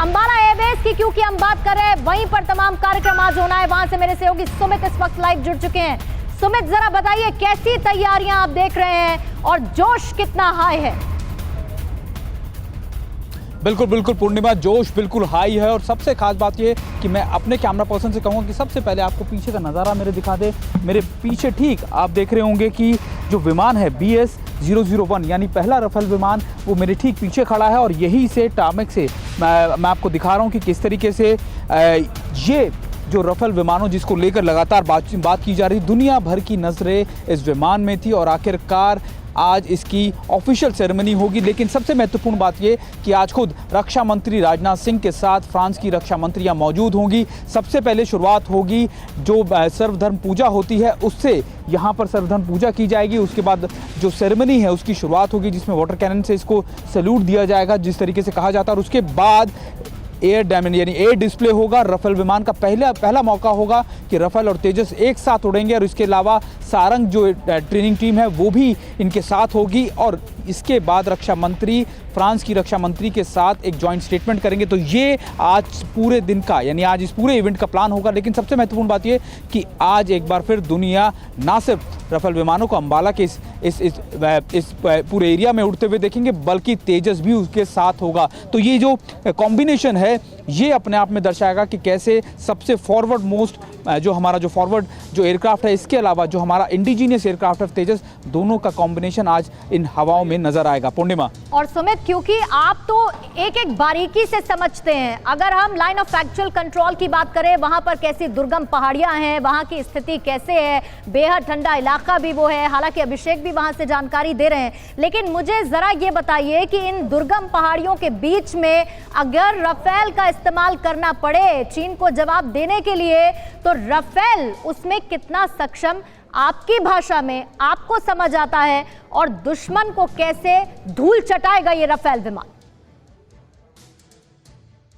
Ambala airbase की क्योंकि हम बात कर रहे हैं, वहीं पर तमाम कार्यक्रम आज होना है। वहां से मेरे सहयोगी सुमित इस वक्त लाइव जुड़ चुके हैं। सुमित, जरा बताइए कैसी तैयारियां आप देख रहे हैं और जोश कितना हाई है? बिल्कुल बिल्कुल पूर्णिमा, जोश बिल्कुल हाई है। और सबसे खास बात ये कि मैं अपने कैमरा पर्सन से कहूँगा कि सबसे पहले आपको पीछे का नज़ारा मेरे दिखा दे। मेरे पीछे ठीक आप देख रहे होंगे कि जो विमान है BS-001 यानी पहला रफेल विमान, वो मेरे ठीक पीछे खड़ा है। और यही से टार्मेक से मैं आपको दिखा रहा हूँ कि किस तरीके से ये जो रफेल विमानों जिसको लेकर लगातार बात की जा रही, दुनिया भर की नज़रें इस विमान में थी और आखिरकार आज इसकी ऑफिशियल सेरेमनी होगी। लेकिन सबसे महत्वपूर्ण बात ये कि आज खुद रक्षा मंत्री राजनाथ सिंह के साथ फ्रांस की रक्षा मंत्रियां मौजूद होंगी। सबसे पहले शुरुआत होगी जो सर्वधर्म पूजा होती है उससे, यहाँ पर सर्वधर्म पूजा की जाएगी। उसके बाद जो सेरेमनी है उसकी शुरुआत होगी जिसमें वाटर कैनन से इसको सैल्यूट दिया जाएगा जिस तरीके से कहा जाता है। और उसके बाद एयर डैमेज यानी एयर डिस्प्ले होगा। रफेल विमान का पहला मौका होगा कि रफेल और तेजस एक साथ उड़ेंगे। और इसके अलावा सारंग जो ट्रेनिंग टीम है वो भी इनके साथ होगी। और इसके बाद रक्षा मंत्री फ्रांस की रक्षा मंत्री के साथ एक जॉइंट स्टेटमेंट करेंगे। तो ये आज पूरे दिन का यानी आज इस पूरे इवेंट का प्लान होगा। लेकिन सबसे महत्वपूर्ण बात ये कि आज एक बार फिर दुनिया ना सिर्फ रफेल विमानों को अंबाला के इस पूरे एरिया में उड़ते हुए देखेंगे, बल्कि तेजस भी उसके साथ होगा। तो ये जो कॉम्बिनेशन है ये अपने आप में दर्शाएगा कि कैसे सबसे फॉरवर्ड मोस्ट जो हमारा जो फॉरवर्ड जो एयरक्राफ्ट है, इसके अलावा जो हमारा इंडिजीनियस एयरक्राफ्ट है तेजस, दोनों का कॉम्बिनेशन आज इन हवाओं में नजर आएगा। पूर्णिमा और सुमित, क्योंकि आप तो एक एक बारीकी से समझते हैं, अगर हम लाइन ऑफ एक्चुअल कंट्रोल की बात करें, वहां पर कैसी दुर्गम पहाड़ियां हैं, वहां की स्थिति कैसे है, बेहद ठंडा इलाका भी वो है। हालांकि अभिषेक भी वहां से जानकारी दे रहे हैं। लेकिन मुझे जरा ये बताइए कि इन दुर्गम पहाड़ियों के बीच में अगर रफेल का इस्तेमाल करना पड़े चीन को जवाब देने के लिए, तो रफेल उसमें कितना सक्षम आपकी भाषा में आपको समझ आता है और दुश्मन को कैसे धूल चटाएगा ये रफेल विमान?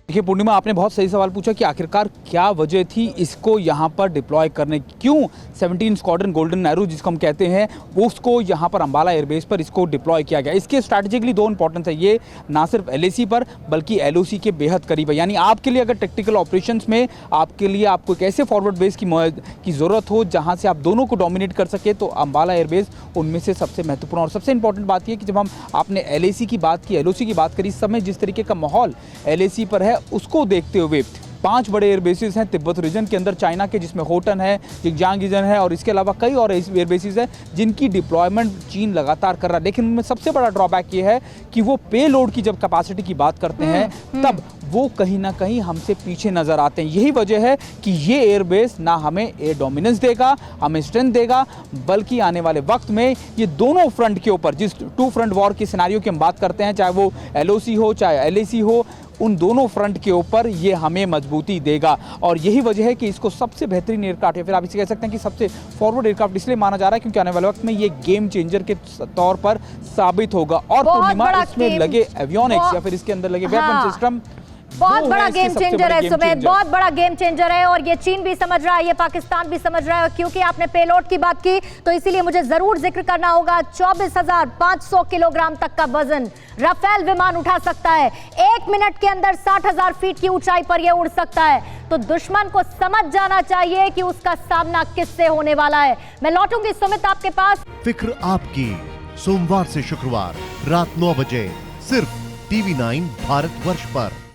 देखिए पूर्णिमा, आपने बहुत सही सवाल पूछा कि आखिरकार क्या वजह थी इसको यहाँ पर डिप्लॉय करने की। क्यों 17 स्क्वाड्रन गोल्डन एरो जिसको हम कहते हैं वो उसको यहाँ पर अंबाला एयरबेस पर इसको डिप्लॉय किया गया। इसके स्ट्रैटेजिकली दो इंपॉर्टेंस है, ये ना सिर्फ LAC पर बल्कि LOC के बेहद करीब है। यानी आपके लिए अगर टेक्टिकल ऑपरेशंस में आपके लिए आपको एक ऐसे फॉरवर्ड बेस की ज़रूरत हो जहाँ से आप दोनों को डोमिनेट कर सके, तो अंबाला एयरबेस उनमें से सबसे महत्वपूर्ण और सबसे इंपॉर्टेंट बात यह कि जब हम आपने LAC की बात की, LOC की बात करी, इस समय जिस तरीके का माहौल LAC पर है उसको देखते हुए 5 बड़े एयरबेसिस हैं तिब्बत रीजन के अंदर चाइना के, जिसमें होटन है, जिंगजांग रीजन है और इसके अलावा कई और एयरबेसिस हैं जिनकी डिप्लॉयमेंट चीन लगातार कर रहा है। लेकिन उनमें सबसे बड़ा ड्रॉबैक ये है कि वो पे लोड की जब कैपेसिटी की बात करते हैं तब वो कहीं ना कहीं हमसे पीछे नजर आते हैं। यही वजह है कि ये एयरबेस ना हमें एयर डोमिनेंस देगा, हमें स्ट्रेंथ देगा, बल्कि आने वाले वक्त में ये दोनों फ्रंट के ऊपर, जिस 2 फ्रंट वॉर की सिनेरियो की हम बात करते हैं, चाहे वो LOC हो चाहे LAC हो, उन दोनों फ्रंट के ऊपर ये हमें मजबूती देगा। और यही वजह है कि इसको सबसे बेहतरीन एयरक्राफ्ट या फिर आप इसे कह सकते हैं कि सबसे फॉरवर्ड एयरक्राफ्ट इसलिए माना जा रहा है क्योंकि आने वाले वक्त में ये गेम चेंजर के तौर पर साबित होगा। और पूर्णिमा, इसमें लगे एवियोनिक्स या फिर इसके अंदर लगे वेपन सिस्टम बहुत बड़ा गेम चेंजर है सुमित, बहुत बड़ा गेम चेंजर है। और ये चीन भी समझ रहा है, ये पाकिस्तान भी समझ रहा है। और क्योंकि आपने पेलोड की बात की तो इसीलिए मुझे जरूर जिक्र करना होगा, 24,500 किलोग्राम तक का वजन रफेल विमान उठा सकता है। 1 मिनट के अंदर 60,000 फीट की ऊंचाई पर यह उड़ सकता है। तो दुश्मन को समझ जाना चाहिए कि उसका सामना किससे होने वाला है। मैं लौटूंगी सुमित आपके पास। फिक्र आपकी, सोमवार से शुक्रवार रात 9 बजे सिर्फ TV9 भारतवर्ष पर।